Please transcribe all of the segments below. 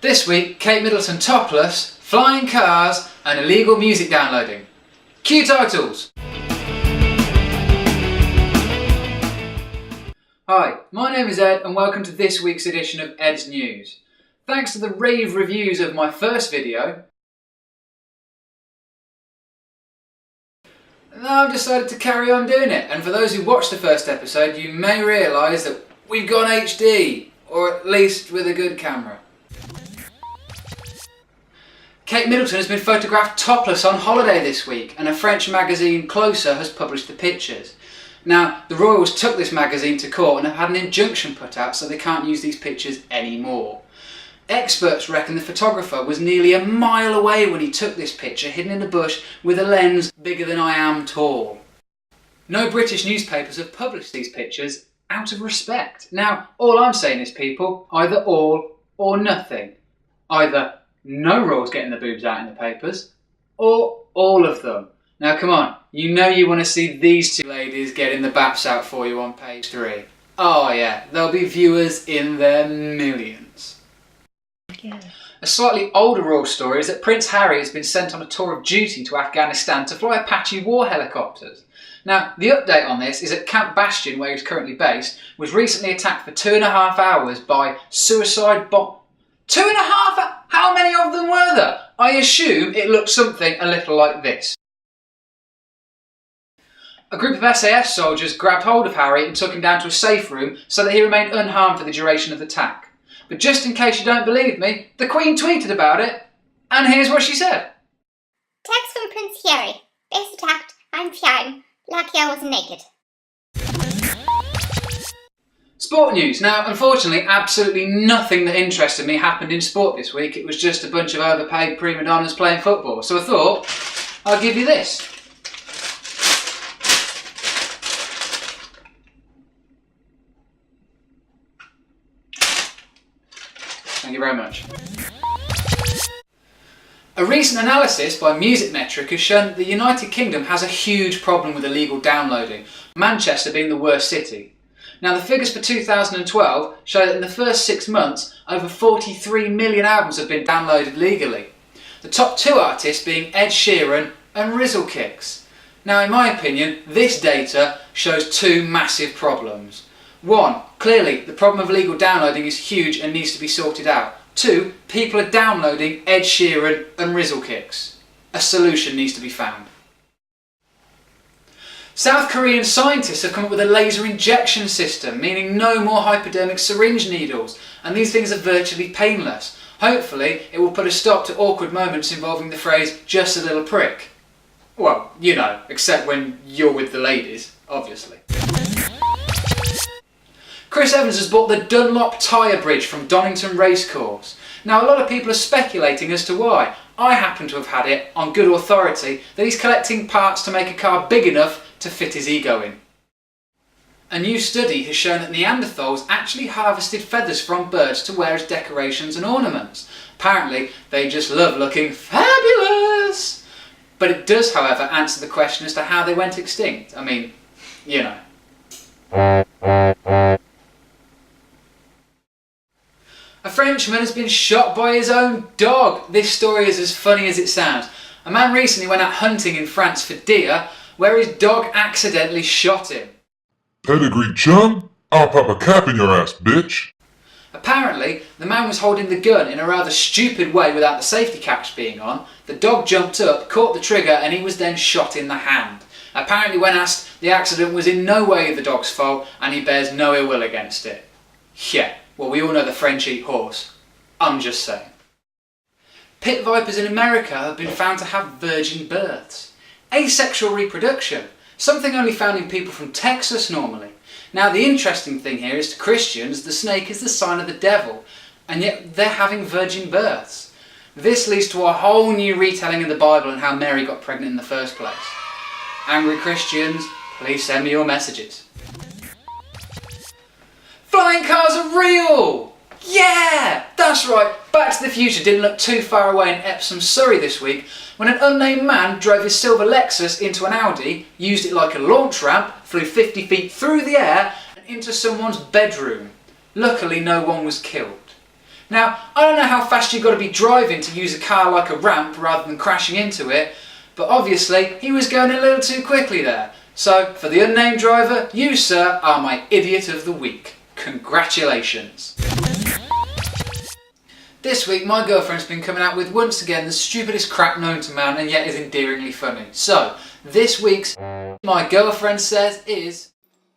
This week, Kate Middleton Topless, flying cars and illegal music downloading. Cue titles! Hi, my name is Ed and welcome to this week's edition of Ed's News. Thanks to the rave reviews of my first video, I've decided to carry on doing it, and for those who watched the first episode you may realise that we've gone HD, or at least with a good camera. Kate Middleton has been photographed topless on holiday this week, and a French magazine, Closer, has published the pictures. Now, the royals took this magazine to court and have had an injunction put out so they can't use these pictures anymore. Experts reckon the photographer was nearly a mile away when he took this picture, hidden in a bush with a lens bigger than I am tall. No British newspapers have published these pictures out of respect. Now, all I'm saying is, people, either all or nothing. Either no royals getting the boobs out in the papers, or all of them. Now come on, you know you want to see these two ladies getting the baps out for you on page 3. Oh yeah, there'll be viewers in their millions. Yeah. A slightly older royal story is that Prince Harry has been sent on a tour of duty to Afghanistan to fly Apache war helicopters. Now, the update on this is that Camp Bastion, where he's currently based, was recently attacked for 2.5 hours by suicide bomb... 2.5 hours? How many of them were there? I assume it looked something a little like this. A group of SAS soldiers grabbed hold of Harry and took him down to a safe room so that he remained unharmed for the duration of the attack. But just in case you don't believe me, the Queen tweeted about it, and here's what she said. Text from Prince Harry. Base attacked. I'm fine. Lucky I wasn't naked. Sport news. Now, unfortunately, absolutely nothing that interested me happened in sport this week. It was just a bunch of overpaid prima donnas playing football. So I thought, I'll give you this. Thank you very much. A recent analysis by Music Metric has shown that the United Kingdom has a huge problem with illegal downloading, Manchester being the worst city. Now, the figures for 2012 show that in the first 6 months, over 43 million albums have been downloaded legally. The top 2 artists being Ed Sheeran and Rizzle kicks. Now, in my opinion, this data shows 2 massive problems. 1, clearly the problem of illegal downloading is huge and needs to be sorted out. 2, people are downloading Ed Sheeran and Rizzle kicks. A solution needs to be found. South Korean scientists have come up with a laser injection system, meaning no more hypodermic syringe needles, and these things are virtually painless. Hopefully, it will put a stop to awkward moments involving the phrase, just a little prick. Well, you know, except when you're with the ladies, obviously. Chris Evans has bought the Dunlop tyre bridge from Donington Racecourse. Now, a lot of people are speculating as to why. I happen to have had it on good authority that he's collecting parts to make a car big enough to fit his ego in. A new study has shown that Neanderthals actually harvested feathers from birds to wear as decorations and ornaments. Apparently, they just love looking fabulous! But it does, however, answer the question as to how they went extinct. I mean, you know. A Frenchman has been shot by his own dog. This story is as funny as it sounds. A man recently went out hunting in France for deer, where his dog accidentally shot him. Pedigree chum? I'll pop a cap in your ass, bitch. Apparently, the man was holding the gun in a rather stupid way without the safety caps being on. The dog jumped up, caught the trigger, and he was then shot in the hand. Apparently, when asked, the accident was in no way the dog's fault, and he bears no ill will against it. Yeah, well, we all know the French eat horse. I'm just saying. Pit vipers in America have been found to have virgin births. Asexual reproduction, something only found in people from Texas normally. Now, the interesting thing here is to Christians, the snake is the sign of the devil, and yet they're having virgin births. This leads to a whole new retelling of the Bible and how Mary got pregnant in the first place. Angry Christians, please send me your messages. Flying cars are real! Yeah! That's right, Back to the Future didn't look too far away in Epsom, Surrey this week when an unnamed man drove his silver Lexus into an Audi, used it like a launch ramp, flew 50 feet through the air and into someone's bedroom. Luckily no one was killed. Now, I don't know how fast you've got to be driving to use a car like a ramp rather than crashing into it, but obviously he was going a little too quickly there. So, for the unnamed driver, you, sir, are my idiot of the week. Congratulations. This week, my girlfriend's been coming out with, once again, the stupidest crap known to man and yet is endearingly funny. So, this week's My Girlfriend Says is...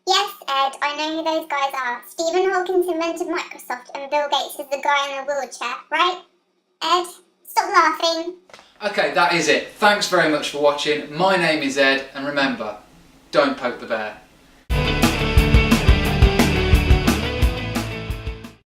Yes, Ed, I know who those guys are. Stephen Hawking invented Microsoft and Bill Gates is the guy in a wheelchair, right? Ed, stop laughing. Okay, that is it. Thanks very much for watching. My name is Ed, and remember, don't poke the bear.